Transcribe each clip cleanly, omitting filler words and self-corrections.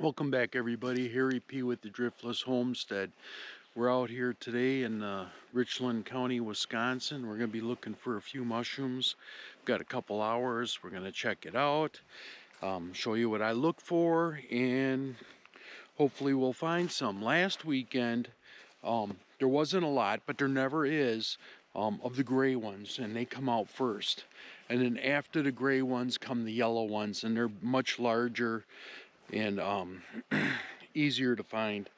Welcome back, everybody. Harry P. with the Driftless Homestead. We're out here today in Richland County, Wisconsin. We're going to be looking for a few mushrooms. We've got a couple hours. We're going to check it out, show you what I look for, and hopefully we'll find some. Last weekend, there wasn't a lot, but there never is, of the gray ones, and they come out first. And then after the gray ones come the yellow ones, and they're much larger and easier to find.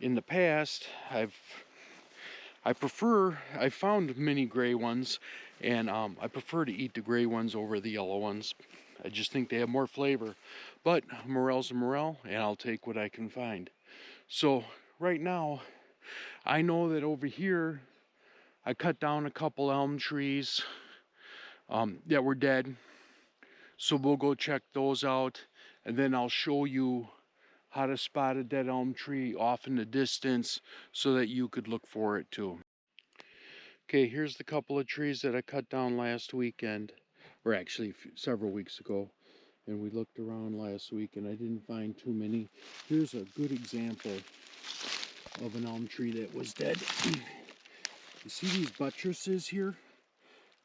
In the past, I found many gray ones, and I prefer to eat the gray ones over the yellow ones. I just think they have more flavor. But Morel's a morel, and I'll take what I can find. So right now, I know that over here, I cut down a couple elm trees that were dead. So we'll go check those out, and then I'll show you how to spot a dead elm tree off in the distance so that you could look for it too. Okay, here's the couple of trees that I cut down last weekend, or actually several weeks ago. And we looked around last week and I didn't find too many. Here's a good example of an elm tree that was dead. You see these buttresses here?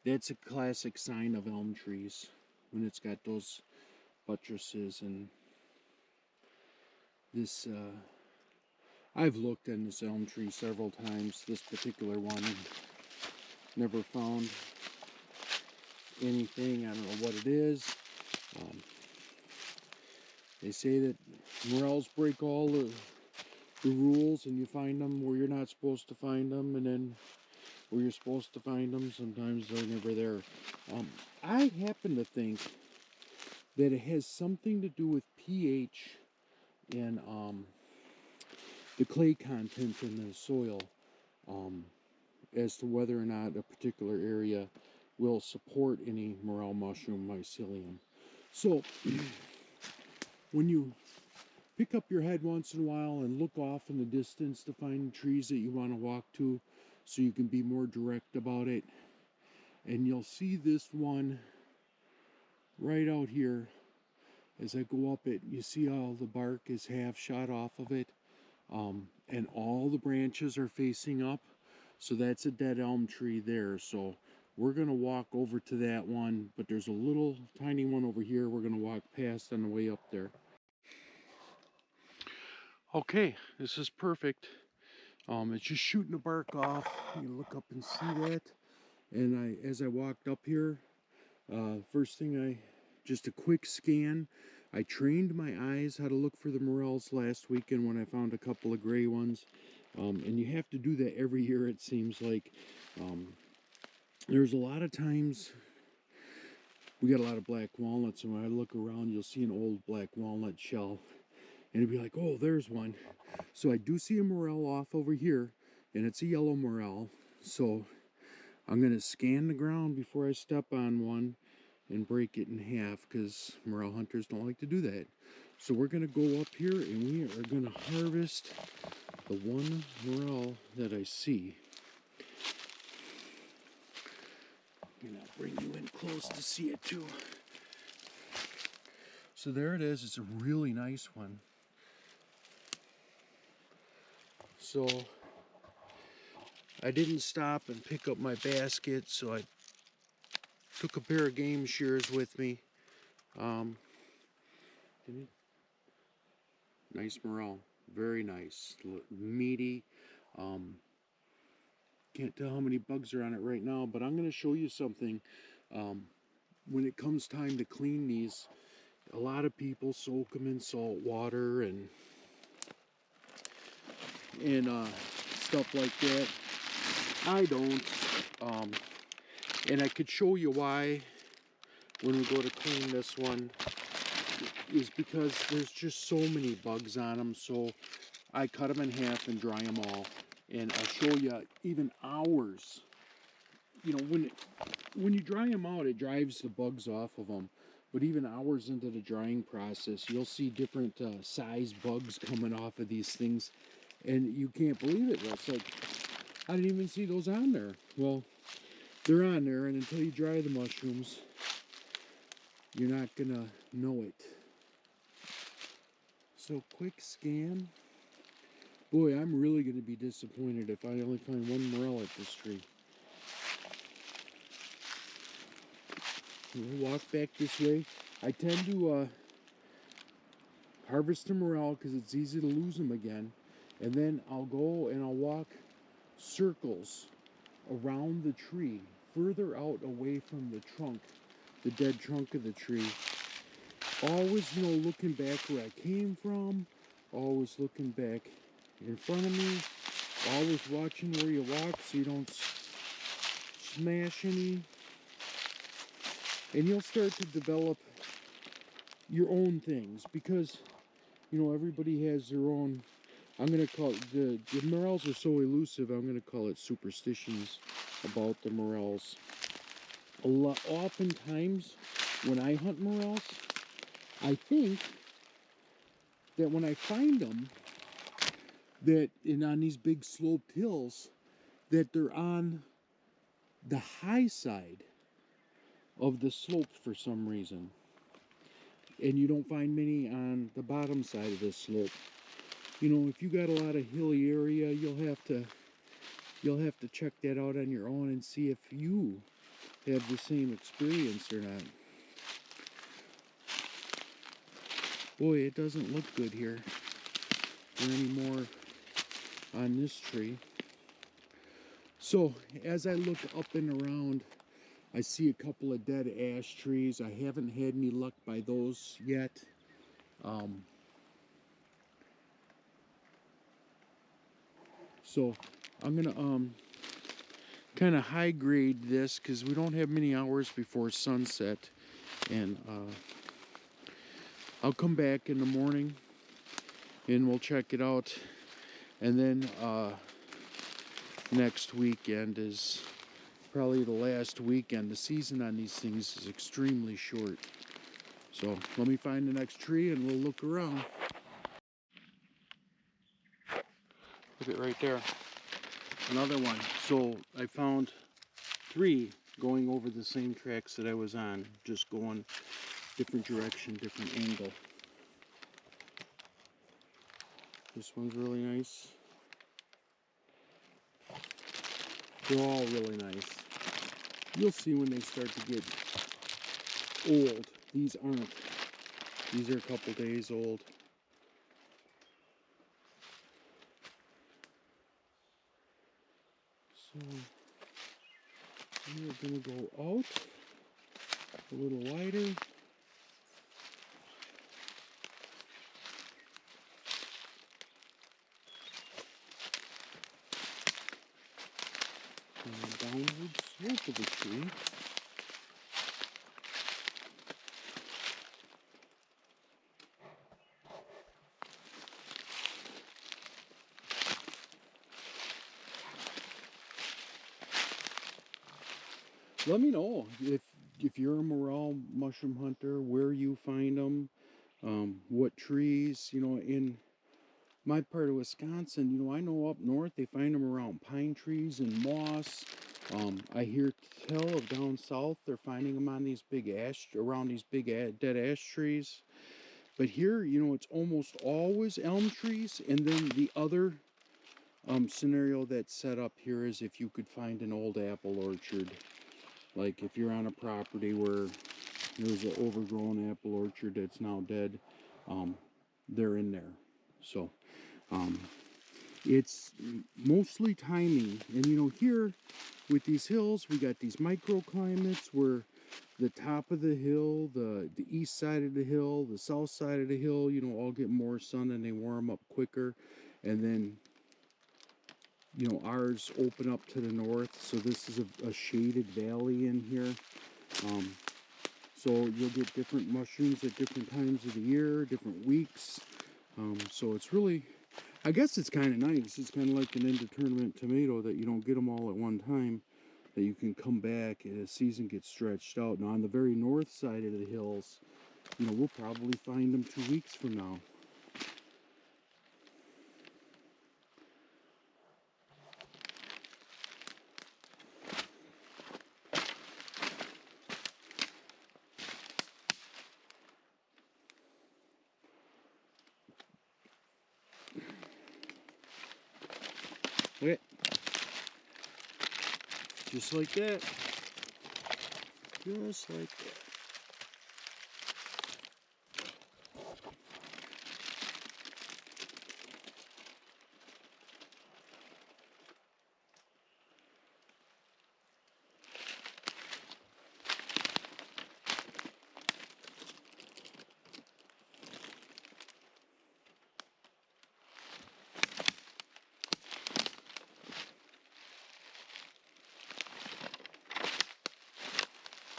That's a classic sign of elm trees, when it's got those buttresses. And this I've looked in this elm tree several times, this particular one, and never found anything. I don't know what it is. They say that morels break all the rules, and you find them where you're not supposed to find them, and then where you're supposed to find them, sometimes they're never there. I happen to think that it has something to do with pH and the clay content in the soil, as to whether or not a particular area will support any morel mushroom mycelium. So when you pick up your head once in a while and look off in the distance to find trees that you want to walk to, so you can be more direct about it, and you'll see this one right out here. As I go up it, you see all the bark is half shot off of it, and all the branches are facing up, so that's a dead elm tree there. So we're going to walk over to that one, but there's a little tiny one over here we're going to walk past on the way up there. Okay, this is perfect. It's just shooting the bark off. You look up and see that. And as I walked up here, first thing, just a quick scan. I trained my eyes how to look for the morels last weekend when I found a couple of gray ones. And you have to do that every year, it seems like. There's a lot of times, we got a lot of black walnuts, and when I look around, you'll see an old black walnut shell. And it'd be like, oh, there's one. So I do see a morel off over here, and it's a yellow morel. So I'm going to scan the ground before I step on one and break it in half, because morel hunters don't like to do that. So we're going to go up here and we are going to harvest the one morel that I see. And I'll bring you in close to see it too. So there it is. It's a really nice one. So I didn't stop and pick up my basket, so I took a pair of game shears with me. Nice morel, very nice, meaty. Can't tell how many bugs are on it right now, but I'm going to show you something. When it comes time to clean these, a lot of people soak them in salt water and stuff like that. I don't. And I could show you why when we go to clean this one, is because there's just so many bugs on them. So I cut them in half and dry them all. And I'll show you even hours. You know, when you dry them out, it drives the bugs off of them. But even hours into the drying process, you'll see different size bugs coming off of these things. And you can't believe it. It's like, I didn't even see those on there. Well, they're on there, and until you dry the mushrooms, you're not gonna know it. So quick scan. Boy, I'm really going to be disappointed if I only find one morel at this tree. We'll walk back this way. I tend to harvest a morel because it's easy to lose them again. And then I'll go and I'll walk circles around the tree, further out away from the trunk, the dead trunk of the tree. Always, looking back where I came from, always looking back in front of me, always watching where you walk so you don't smash any. And you'll start to develop your own things because, everybody has their own, I'm going to call it, the morels are so elusive, I'm going to call it superstitions about the morels. Oftentimes, when I hunt morels, I think that when I find them, on these big sloped hills, that they're on the high side of the slope for some reason. And you don't find many on the bottom side of this slope. If you got a lot of hilly area, you'll have to check that out on your own and see if you have the same experience or not. Boy, it doesn't look good here for any more on this tree. So as I look up and around, I see a couple of dead ash trees. I haven't had any luck by those yet. So I'm gonna kind of high grade this because we don't have many hours before sunset, and I'll come back in the morning and we'll check it out. And then next weekend is probably the last weekend. The season on these things is extremely short. So let me find the next tree and we'll look around. Look at right there. Another one. So I found 3 going over the same tracks that I was on, just going different direction, different angle. This one's really nice. They're all really nice. You'll see when they start to get old. These aren't. These are a couple days old. So we're going to go out a little wider. And downward slope of the tree. Let me know if you're a morel mushroom hunter, where you find them, what trees. In my part of Wisconsin, I know up north they find them around pine trees and moss. I hear tell of down south they're finding them on these big around these big dead ash trees. But here, it's almost always elm trees, and then the other scenario that's set up here is if you could find an old apple orchard. Like if you're on a property where there's an overgrown apple orchard that's now dead, they're in there. So it's mostly timing. And here with these hills, we got these microclimates where the top of the hill, the east side of the hill, the south side of the hill, all get more sun and they warm up quicker. And then ours open up to the north, so this is a shaded valley in here. So you'll get different mushrooms at different times of the year, different weeks. So it's really, I guess it's kind of nice. It's kind of like an indeterminate tomato that you don't get them all at one time, that you can come back and the season gets stretched out. Now on the very north side of the hills, we'll probably find them 2 weeks from now. Look at just like that. Just like that.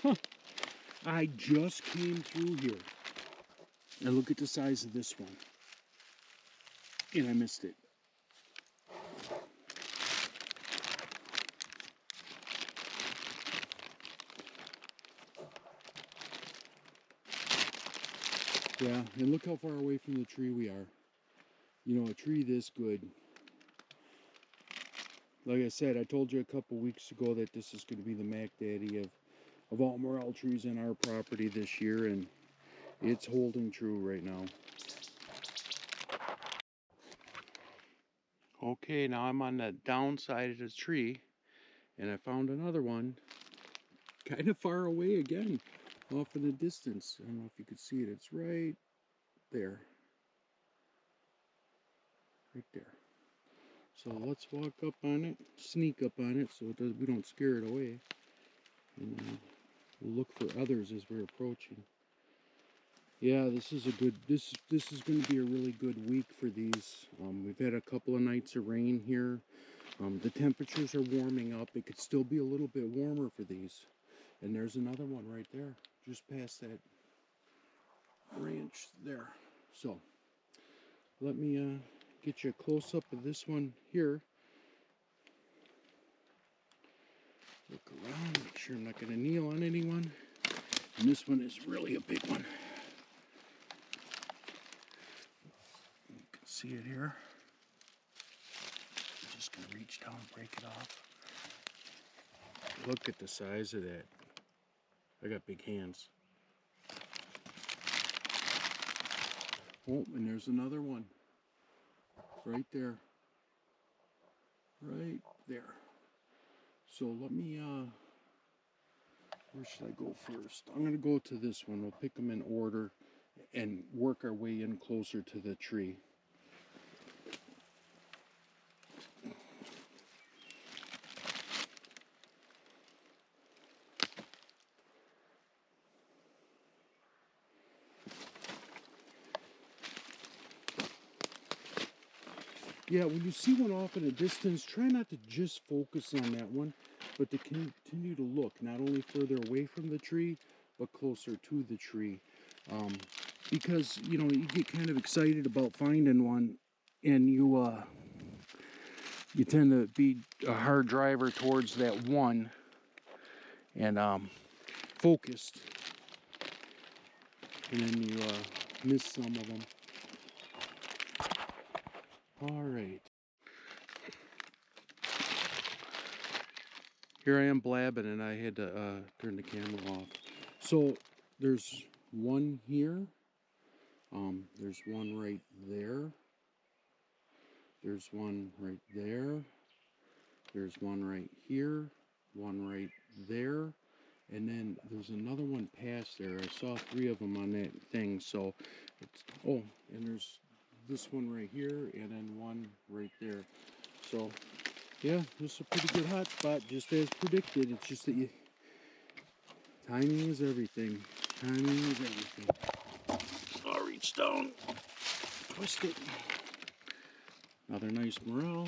Huh. I just came through here. And look at the size of this one. And I missed it. Yeah, and look how far away from the tree we are. You know, a tree this good. Like I said, I told you a couple weeks ago that this is going to be the Mac Daddy of all morel trees in our property this year, and it's holding true right now. Okay, now I'm on the downside of the tree, and I found another one kind of far away again, off in the distance. I don't know if you could see it. It's right there. Right there. So let's walk up on it, sneak up on it so we don't scare it away. And we'll look for others as we're approaching. Yeah, this is a good, this is going to be a really good week for these. We've had a couple of nights of rain here. The temperatures are warming up. It could still be a little bit warmer for these. And there's another one right there, just past that ranch there. So let me get you a close-up of this one here. Look around, make sure I'm not going to kneel on anyone. And this one is really a big one. You can see it here. I'm just going to reach down and break it off. Look at the size of that. I got big hands. Oh, and there's another one. Right there. Right there. So let me, where should I go first? I'm going to go to this one. We'll pick them in order and work our way in closer to the tree. Yeah, when you see one off in a distance, try not to just focus on that one, but to continue to look, not only further away from the tree, but closer to the tree. Because, you know, you get kind of excited about finding one, and you tend to be a hard driver towards that one, and focused, and then you miss some of them. All right. Here I am blabbing, and I had to turn the camera off. So there's one here. There's one right there. There's one right there. There's one right here. One right there. And then there's another one past there. I saw 3 of them on that thing. So it's, oh, and there's this one right here, and then one right there. So yeah, this is a pretty good hot spot, just as predicted. It's just that timing is everything. Timing is everything. I'll reach down, twist it. Another nice morel.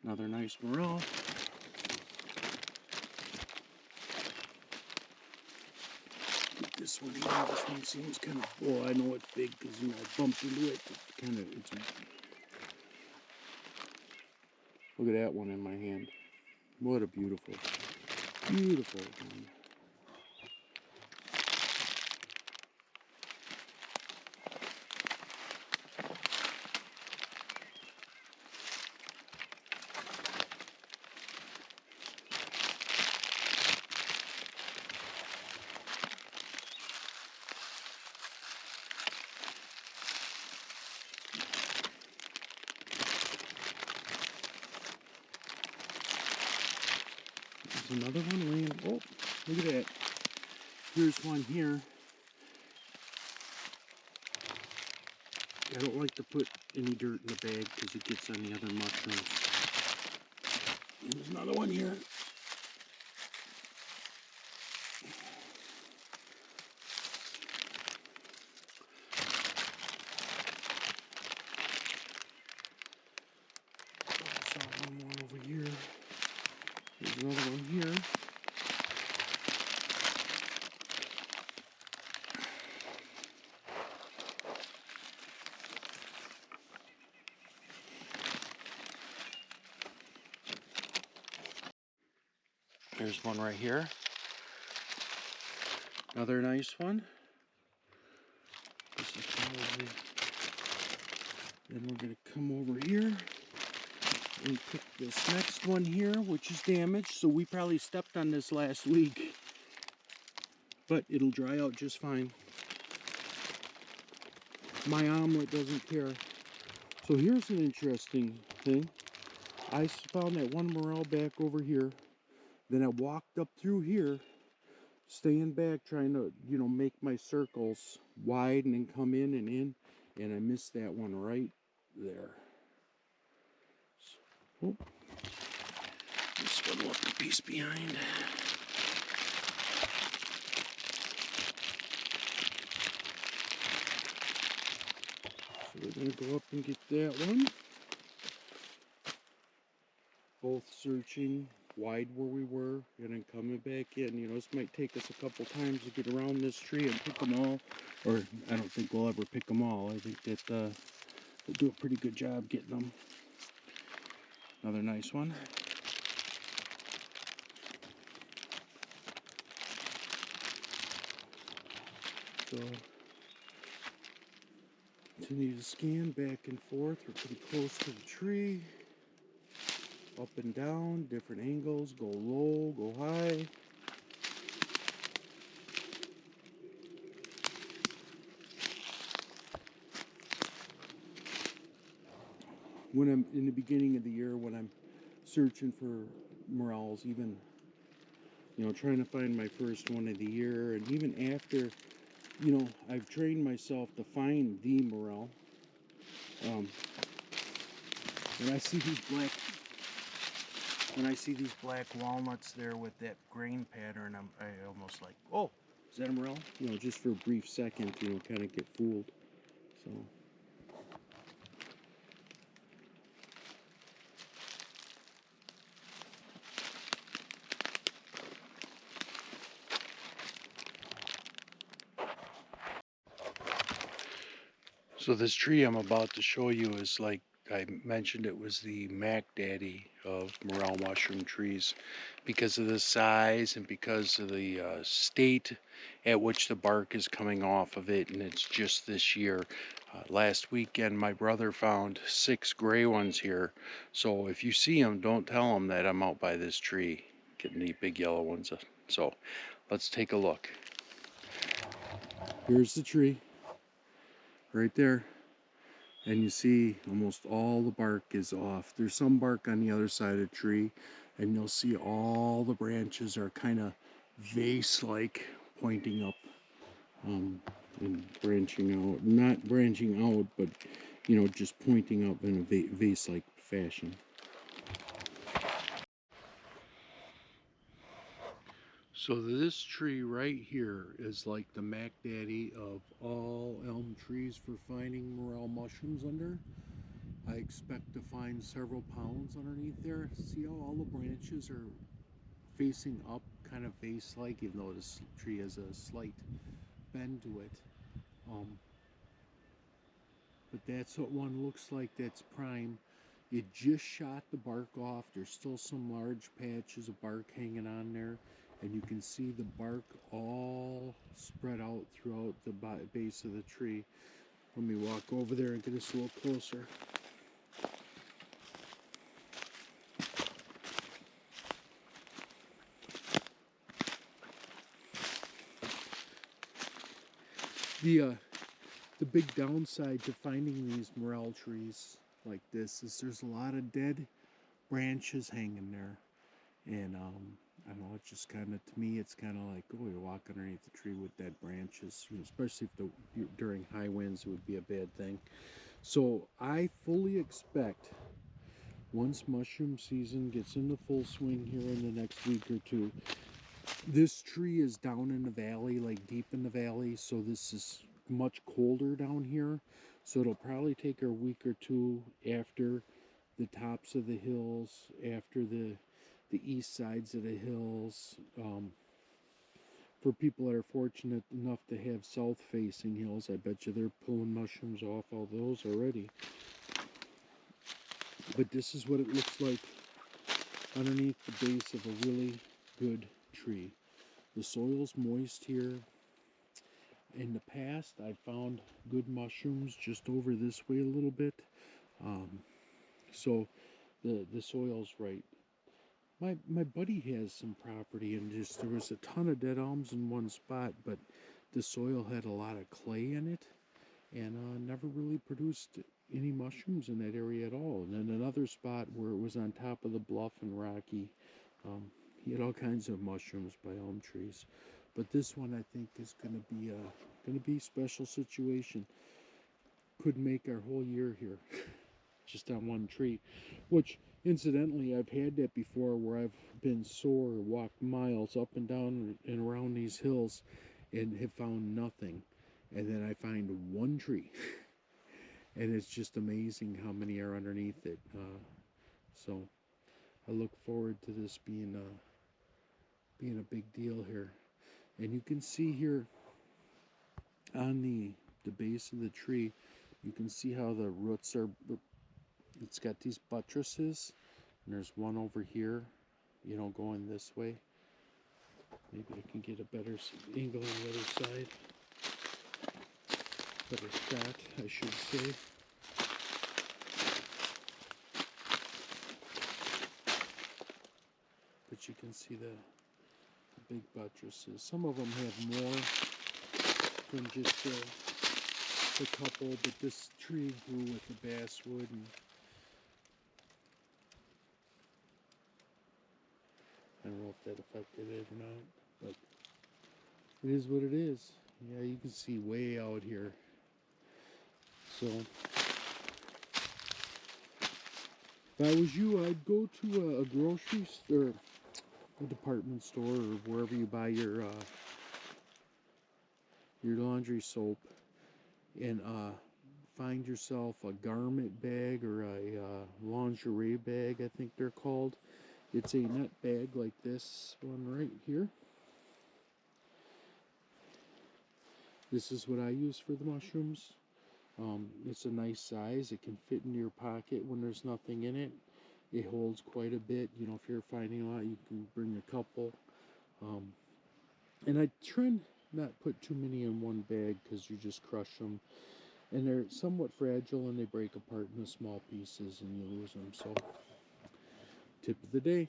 Another nice morel. Get this one here. This one seems kind of, oh, I know it's big because, you know, I bumped into it. It's kind of, it's, look at that one in my hand. What a beautiful, beautiful one. There's another one laying. Oh, look at that. Here's one here. I don't like to put any dirt in the bag because it gets on the other mushrooms. And there's another one here. I saw one more over here. There's another one here. There's one right here. Another nice one. This is probably. Then we're going to come over here and pick this next one here, which is damaged. So we probably stepped on this last week, but it'll dry out just fine. My omelet doesn't care. So here's an interesting thing. I found that one morel back over here. Then I walked up through here, staying back, trying to, make my circles wide and then come in, and I missed that one right there. So, oh, this one left a piece behind. So we're going to go up and get that one. Both searching wide where we were and then coming back in. This might take us a couple times to get around this tree and pick them all. Or I don't think we'll ever pick them all. I think that we'll do a pretty good job getting them. Another nice one. So continue to scan back and forth. We're pretty close to the tree. Up and down, different angles. Go low, go high. When I'm in the beginning of the year, when I'm searching for morels, even trying to find my first one of the year, and even after, I've trained myself to find the morel. When I see these black walnuts there with that grain pattern, I almost like, oh, is that a morel? Just for a brief second, kind of get fooled. So. So this tree I'm about to show you is, like I mentioned, it was the Mac Daddy of morel mushroom trees because of the size and because of the state at which the bark is coming off of it, and it's just this year. Last weekend my brother found 6 gray ones here, so if you see them, don't tell them that I'm out by this tree getting the big yellow ones. So let's take a look. Here's the tree. Right there, and you see almost all the bark is off. There's some bark on the other side of the tree, and you'll see all the branches are kind of vase-like, pointing up and branching out. Not branching out, but just pointing up in a vase-like fashion. So this tree right here is like the Mac Daddy of all elm trees for finding morel mushrooms under. I expect to find several pounds underneath there. See how all the branches are facing up, kind of vase-like, even though this tree has a slight bend to it. But that's what one looks like that's prime. It just shot the bark off. There's still some large patches of bark hanging on there, and you can see the bark all spread out throughout the base of the tree. Let me walk over there and get us a little closer. The big downside to finding these morel trees like this is there's a lot of dead branches hanging there. And I don't know, it's just kind of, to me, it's kind of like, oh, you walk underneath the tree with dead branches, you know, especially if during high winds, it would be a bad thing. So I fully expect, once mushroom season gets into full swing here in the next week or two, this tree is down in the valley, like deep in the valley, so this is much colder down here. So it'll probably take a week or two after the tops of the hills, after the east sides of the hills. For people that are fortunate enough to have south-facing hills, I bet you they're pulling mushrooms off all those already. But this is what it looks like underneath the base of a really good tree. The soil's moist here. In the past, I found good mushrooms just over this way a little bit. So the soil's right. My buddy has some property, and just there was a ton of dead elms in one spot, but the soil had a lot of clay in it, and never really produced any mushrooms in that area at all. And then another spot where it was on top of the bluff and rocky, he had all kinds of mushrooms by elm trees. But this one, I think, is going to be a special situation. Could make our whole year here, just on one tree. Which, incidentally, I've had that before, where I've been sore, walked miles up and down and around these hills, and have found nothing. And then I find one tree, and it's just amazing how many are underneath it. So I look forward to this being a big deal here. And you can see here on the base of the tree, you can see how the roots are. It's got these buttresses, and there's one over here, you know, going this way. Maybe I can get a better angle on the other side. Better shot, I should say. But you can see the big buttresses. Some of them have more than just a couple, but this tree grew with the basswood, and I don't know if that affected it or not, but it is what it is. Yeah, you can see way out here. So if I was you, I'd go to a grocery store, a department store, or wherever you buy your laundry soap, and find yourself a garment bag or a lingerie bag, I think they're called. It's a net bag like this one right here. This is what I use for the mushrooms. It's a nice size. It can fit in your pocket when there's nothing in it. It holds quite a bit. You know, if you're finding a lot, you can bring a couple. And I try not put too many in one bag because you just crush them. And they're somewhat fragile, and they break apart into small pieces and you lose them. So, tip of the day.